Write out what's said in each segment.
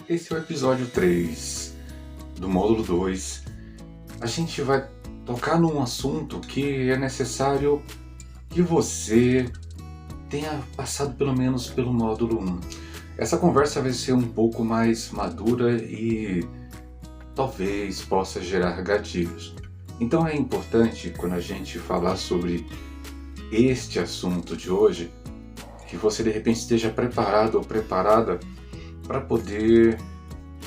Esse é o episódio 3 do módulo 2. A gente vai tocar num assunto que é necessário que você tenha passado pelo menos pelo módulo 1. Essa conversa vai ser um pouco mais madura e talvez possa gerar gatilhos. Então é importante, quando a gente falar sobre este assunto de hoje, que você de repente esteja preparado ou preparada para poder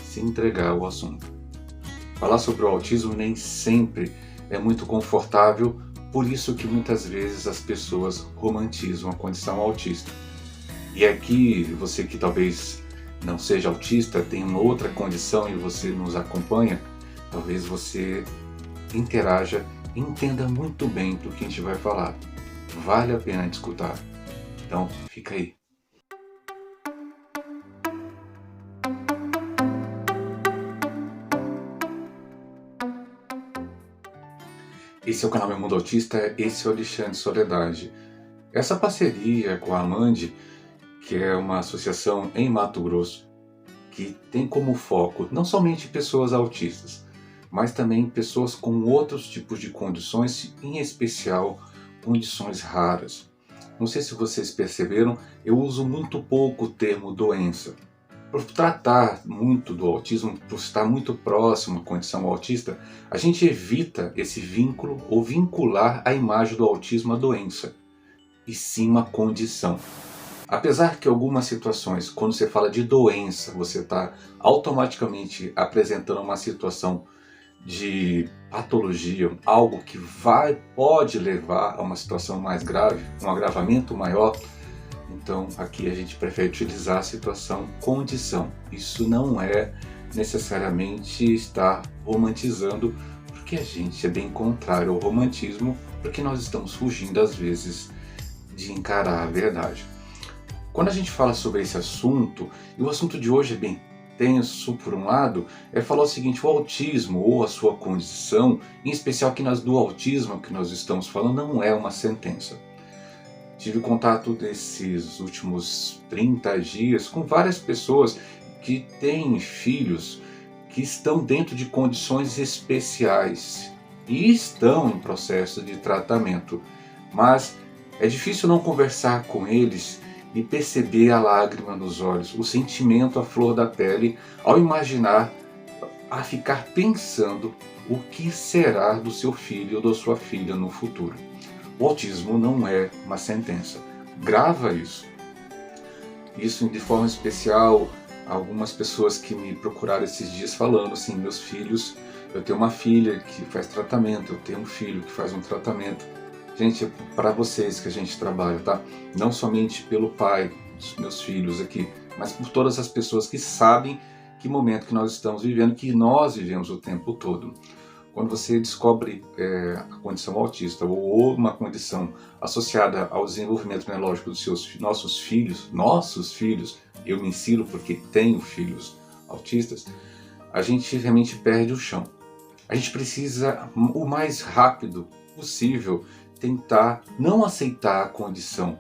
se entregar ao assunto. Falar sobre o autismo nem sempre é muito confortável, por isso que muitas vezes as pessoas romantizam a condição autista. E aqui, você que talvez não seja autista, tem uma outra condição e você nos acompanha, talvez você interaja e entenda muito bem do que a gente vai falar. Vale a pena escutar. Então, fica aí. Esse é o canal Meu Mundo Autista, esse é o Alexandre Soledade. Essa parceria com a Amande, que é uma associação em Mato Grosso, que tem como foco não somente pessoas autistas, mas também pessoas com outros tipos de condições, em especial condições raras. Não sei se vocês perceberam, eu uso muito pouco o termo doença. Por tratar muito do autismo, por estar muito próximo à condição autista, a gente evita esse vínculo ou vincular a imagem do autismo à doença, e sim uma condição. Apesar que em algumas situações, quando você fala de doença, você está automaticamente apresentando uma situação de patologia, algo que pode levar a uma situação mais grave, um agravamento maior. Então aqui a gente prefere utilizar a situação condição. Isso não é necessariamente estar romantizando, porque a gente é bem contrário ao romantismo, porque nós estamos fugindo às vezes de encarar a verdade. Quando a gente fala sobre esse assunto, e o assunto de hoje é bem tenso por um lado, é falar o seguinte: o autismo ou a sua condição, em especial que do autismo que nós estamos falando, não é uma sentença. Tive contato desses últimos 30 dias com várias pessoas que têm filhos que estão dentro de condições especiais e estão em processo de tratamento. Mas é difícil não conversar com eles e perceber a lágrima nos olhos, o sentimento à flor da pele ao imaginar, a ficar pensando o que será do seu filho ou da sua filha no futuro. O autismo não é uma sentença. Grava isso. Isso de forma especial, algumas pessoas que me procuraram esses dias falando assim: meus filhos, eu tenho uma filha que faz tratamento, eu tenho um filho que faz um tratamento. Gente, é para vocês que a gente trabalha, tá? Não somente pelo pai dos meus filhos aqui, mas por todas as pessoas que sabem que momento que nós estamos vivendo, que nós vivemos o tempo todo. Quando você descobre a condição autista ou uma condição associada ao desenvolvimento neurológico dos nossos filhos, eu me insiro porque tenho filhos autistas, a gente realmente perde o chão. A gente precisa, o mais rápido possível, tentar não aceitar a condição,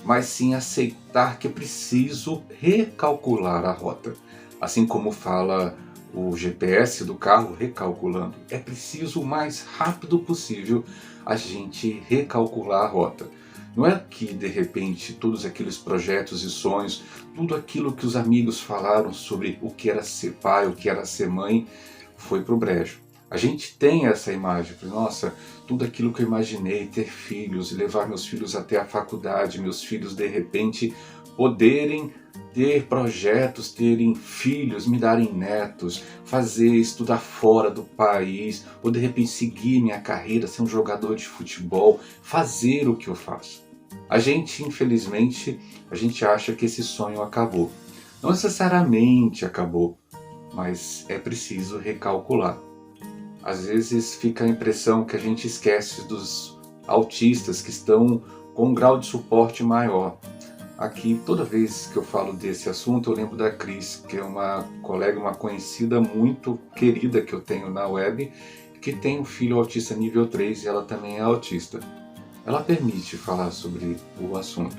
mas sim aceitar que é preciso recalcular a rota. Assim como fala o GPS do carro recalculando, é preciso o mais rápido possível a gente recalcular a rota. Não é que de repente todos aqueles projetos e sonhos, tudo aquilo que os amigos falaram sobre o que era ser pai, o que era ser mãe, foi pro brejo. A gente tem essa imagem, nossa, tudo aquilo que eu imaginei, ter filhos, levar meus filhos até a faculdade, meus filhos de repente poderem ter projetos, terem filhos, me darem netos, estudar fora do país, ou de repente seguir minha carreira, ser um jogador de futebol, fazer o que eu faço. A gente, infelizmente, a gente acha que esse sonho acabou. Não necessariamente acabou, mas é preciso recalcular. Às vezes fica a impressão que a gente esquece dos autistas que estão com um grau de suporte maior. Aqui, toda vez que eu falo desse assunto, eu lembro da Cris, que é uma colega, uma conhecida muito querida que eu tenho na web, que tem um filho autista nível 3 e ela também é autista. Ela permite falar sobre o assunto.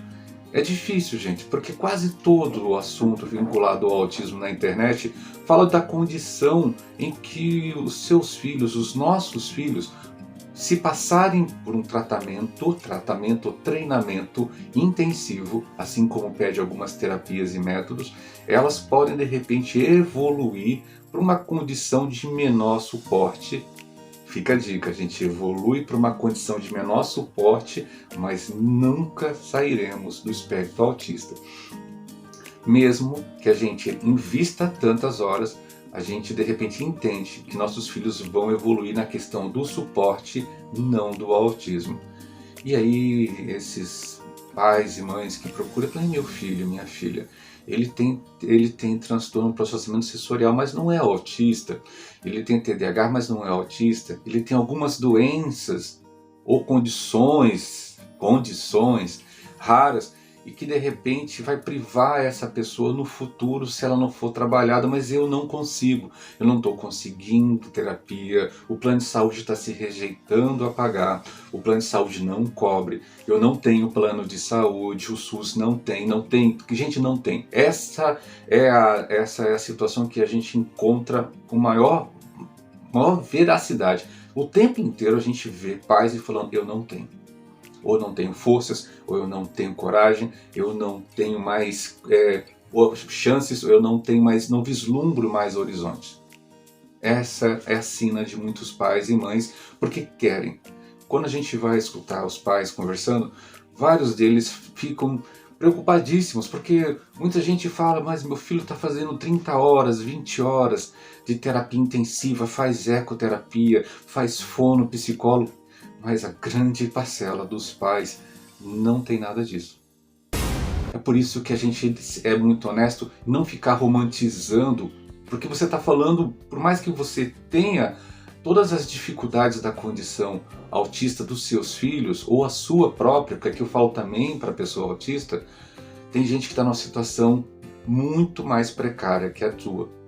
É difícil, gente, porque quase todo o assunto vinculado ao autismo na internet fala da condição em que os seus filhos, os nossos filhos, se passarem por um treinamento intensivo, assim como pede algumas terapias e métodos, elas podem de repente evoluir para uma condição de menor suporte. Fica a dica, a gente evolui para uma condição de menor suporte, mas nunca sairemos do espectro autista. Mesmo que a gente invista tantas horas, a gente de repente entende que nossos filhos vão evoluir na questão do suporte, não do autismo. E aí esses pais e mães que procuram, falam, meu filho, minha filha, ele tem transtorno do processamento sensorial, mas não é autista. Ele tem TDAH, mas não é autista. Ele tem algumas doenças ou condições raras e que de repente vai privar essa pessoa no futuro se ela não for trabalhada, mas eu não consigo, eu não estou conseguindo terapia, o plano de saúde está se rejeitando a pagar, o plano de saúde não cobre, eu não tenho plano de saúde, o SUS não tem, gente, não tem. Essa é a situação que a gente encontra com maior veracidade. O tempo inteiro a gente vê pais e falando, eu não tenho. Ou não tenho forças, ou eu não tenho coragem, eu não tenho mais chances, ou eu não vislumbro mais horizontes. Essa é a sina de muitos pais e mães, porque querem. Quando a gente vai escutar os pais conversando, vários deles ficam preocupadíssimos, porque muita gente fala, mas meu filho está fazendo 30 horas, 20 horas de terapia intensiva, faz ecoterapia, faz fono, psicólogo. Mas a grande parcela dos pais não tem nada disso. É por isso que a gente é muito honesto, não ficar romantizando, porque você está falando, por mais que você tenha todas as dificuldades da condição autista dos seus filhos, ou a sua própria, porque aqui eu falo também para a pessoa autista, tem gente que está numa situação muito mais precária que a tua.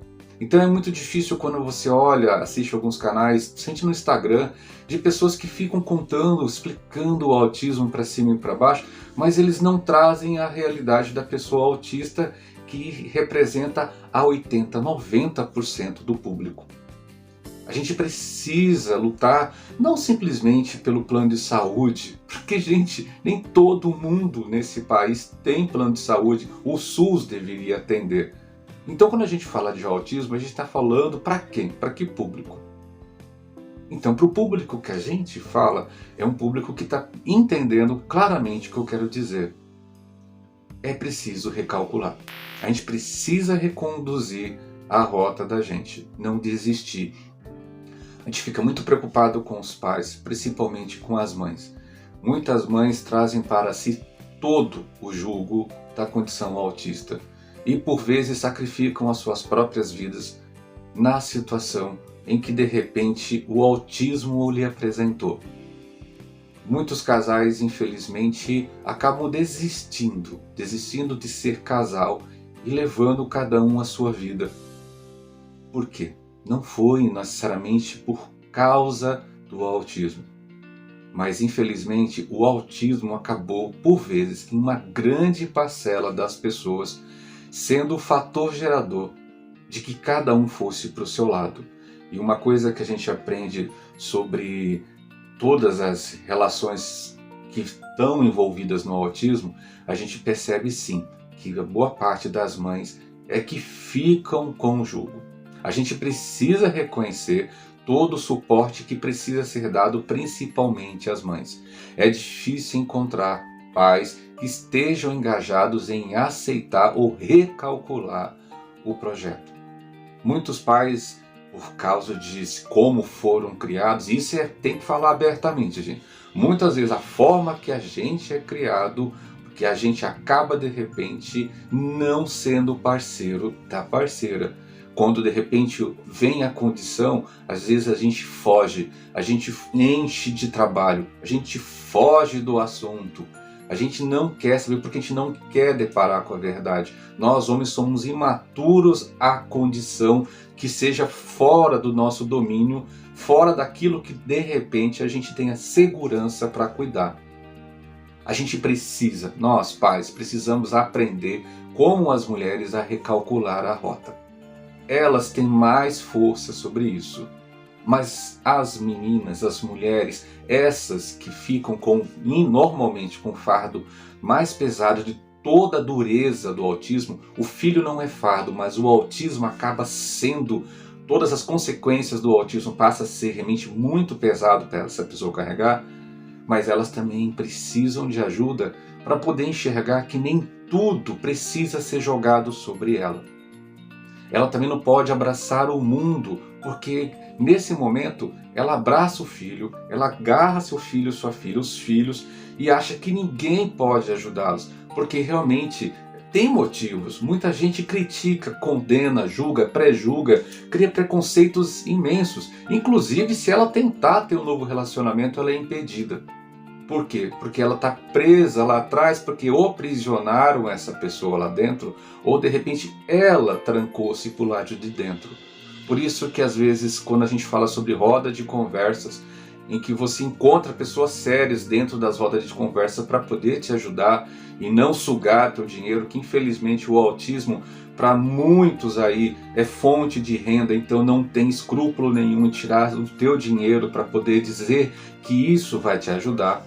Então é muito difícil quando você olha, assiste alguns canais, sente no Instagram, de pessoas que ficam contando, explicando o autismo para cima e para baixo, mas eles não trazem a realidade da pessoa autista que representa a 80, 90% do público. A gente precisa lutar não simplesmente pelo plano de saúde, porque, gente, nem todo mundo nesse país tem plano de saúde, o SUS deveria atender. Então, quando a gente fala de autismo, a gente está falando para quem? Para que público? Então, para o público que a gente fala, é um público que está entendendo claramente o que eu quero dizer. É preciso recalcular. A gente precisa reconduzir a rota da gente, não desistir. A gente fica muito preocupado com os pais, principalmente com as mães. Muitas mães trazem para si todo o jugo da condição autista. E por vezes sacrificam as suas próprias vidas na situação em que de repente o autismo lhe apresentou. Muitos casais, infelizmente, acabam desistindo de ser casal e levando cada um a sua vida. Por quê? Não foi necessariamente por causa do autismo, mas infelizmente o autismo acabou, por vezes, em uma grande parcela das pessoas, sendo o fator gerador de que cada um fosse para o seu lado. E uma coisa que a gente aprende sobre todas as relações que estão envolvidas no autismo, a gente percebe sim que a boa parte das mães é que ficam com o jugo. A gente precisa reconhecer todo o suporte que precisa ser dado principalmente às mães. É difícil encontrar pais que estejam engajados em aceitar ou recalcular o projeto. Muitos pais, por causa de como foram criados, isso tem que falar abertamente, gente. Muitas vezes a forma que a gente é criado, que a gente acaba de repente não sendo parceiro da parceira. Quando de repente vem a condição, às vezes a gente foge, a gente enche de trabalho, a gente foge do assunto. A gente não quer saber porque a gente não quer deparar com a verdade. Nós homens somos imaturos à condição que seja fora do nosso domínio, fora daquilo que de repente a gente tenha segurança para cuidar. A gente precisa, nós pais, precisamos aprender como as mulheres a recalcular a rota. Elas têm mais força sobre isso. Mas as meninas, as mulheres, essas que ficam normalmente com o fardo mais pesado de toda a dureza do autismo, o filho não é fardo, mas o autismo acaba sendo, todas as consequências do autismo passa a ser realmente muito pesado para essa pessoa carregar, mas elas também precisam de ajuda para poder enxergar que nem tudo precisa ser jogado sobre ela. Ela também não pode abraçar o mundo, porque nesse momento ela abraça o filho, ela agarra seu filho, sua filha, os filhos, e acha que ninguém pode ajudá-los, porque realmente tem motivos. Muita gente critica, condena, julga, pré-julga, cria preconceitos imensos. Inclusive, se ela tentar ter um novo relacionamento, ela é impedida. Por quê? Porque ela está presa lá atrás, porque ou aprisionaram essa pessoa lá dentro, ou de repente ela trancou-se para o lado de dentro. Por isso que às vezes quando a gente fala sobre roda de conversas, em que você encontra pessoas sérias dentro das rodas de conversa para poder te ajudar e não sugar teu dinheiro, que infelizmente o autismo para muitos aí é fonte de renda, então não tem escrúpulo nenhum em tirar o teu dinheiro para poder dizer que isso vai te ajudar.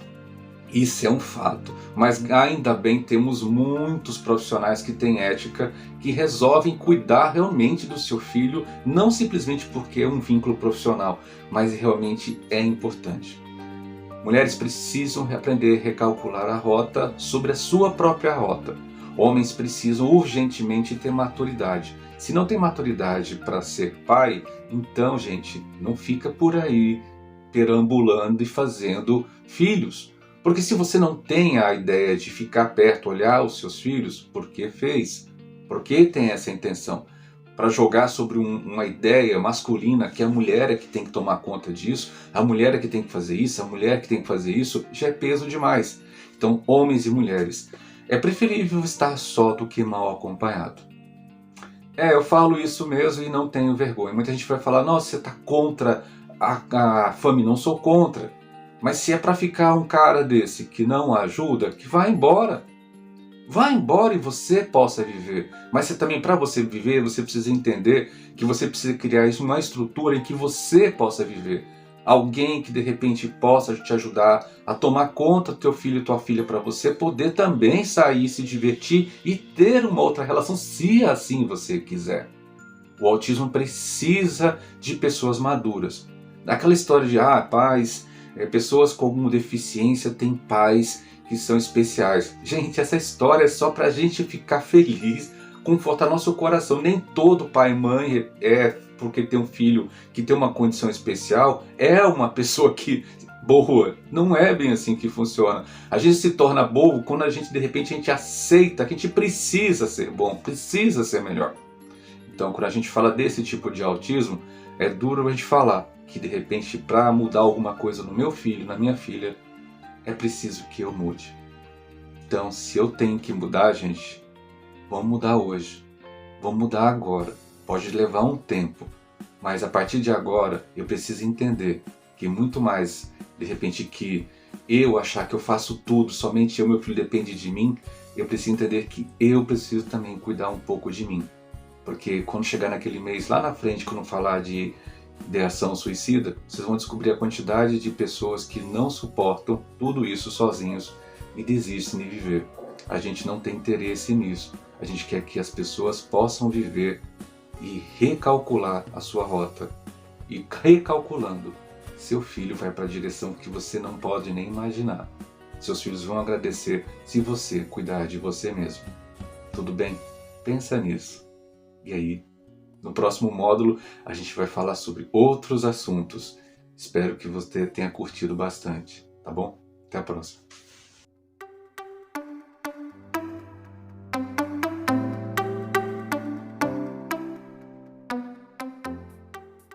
Isso é um fato, mas ainda bem temos muitos profissionais que têm ética, que resolvem cuidar realmente do seu filho, não simplesmente porque é um vínculo profissional, mas realmente é importante. Mulheres precisam aprender a recalcular a rota sobre a sua própria rota. Homens precisam urgentemente ter maturidade. Se não tem maturidade para ser pai, então, gente, não fica por aí perambulando e fazendo filhos. Porque se você não tem a ideia de ficar perto, olhar os seus filhos, por que fez? Por que tem essa intenção? Para jogar sobre uma ideia masculina que a mulher é que tem que tomar conta disso, a mulher é que tem que fazer isso, a mulher é que tem que fazer isso, já é peso demais. Então, homens e mulheres, é preferível estar só do que mal acompanhado. Eu falo isso mesmo e não tenho vergonha. Muita gente vai falar, nossa, você está contra a família. Não sou contra. Mas se é para ficar um cara desse que não ajuda, que vá embora. Vá embora e você possa viver. Mas também, para você viver, você precisa entender que você precisa criar uma estrutura em que você possa viver. Alguém que de repente possa te ajudar a tomar conta do teu filho e tua filha, para você poder também sair, se divertir e ter uma outra relação, se assim você quiser. O autismo precisa de pessoas maduras. Aquela história de pais... pessoas com deficiência têm pais que são especiais. Gente, essa história é só para a gente ficar feliz, confortar nosso coração. Nem todo pai e mãe porque tem um filho que tem uma condição especial, é uma pessoa que boa. Não é bem assim que funciona. A gente se torna bobo quando de repente a gente aceita que a gente precisa ser bom, precisa ser melhor. Então, quando a gente fala desse tipo de autismo, é duro a gente falar que de repente para mudar alguma coisa no meu filho, na minha filha, é preciso que eu mude. Então, se eu tenho que mudar, gente, vamos mudar hoje. Vamos mudar agora. Pode levar um tempo, mas a partir de agora eu preciso entender que muito mais, de repente, que eu achar que eu faço tudo, somente eu, meu filho depende de mim, eu preciso entender que eu preciso também cuidar um pouco de mim. Porque quando chegar naquele mês lá na frente, quando falar de ideação suicida, vocês vão descobrir a quantidade de pessoas que não suportam tudo isso sozinhos e desistem de viver. A gente não tem interesse nisso. A gente quer que as pessoas possam viver e recalcular a sua rota. E recalculando, seu filho vai para a direção que você não pode nem imaginar. Seus filhos vão agradecer se você cuidar de você mesmo. Tudo bem? Pensa nisso. E aí, no próximo módulo, a gente vai falar sobre outros assuntos. Espero que você tenha curtido bastante, tá bom? Até a próxima.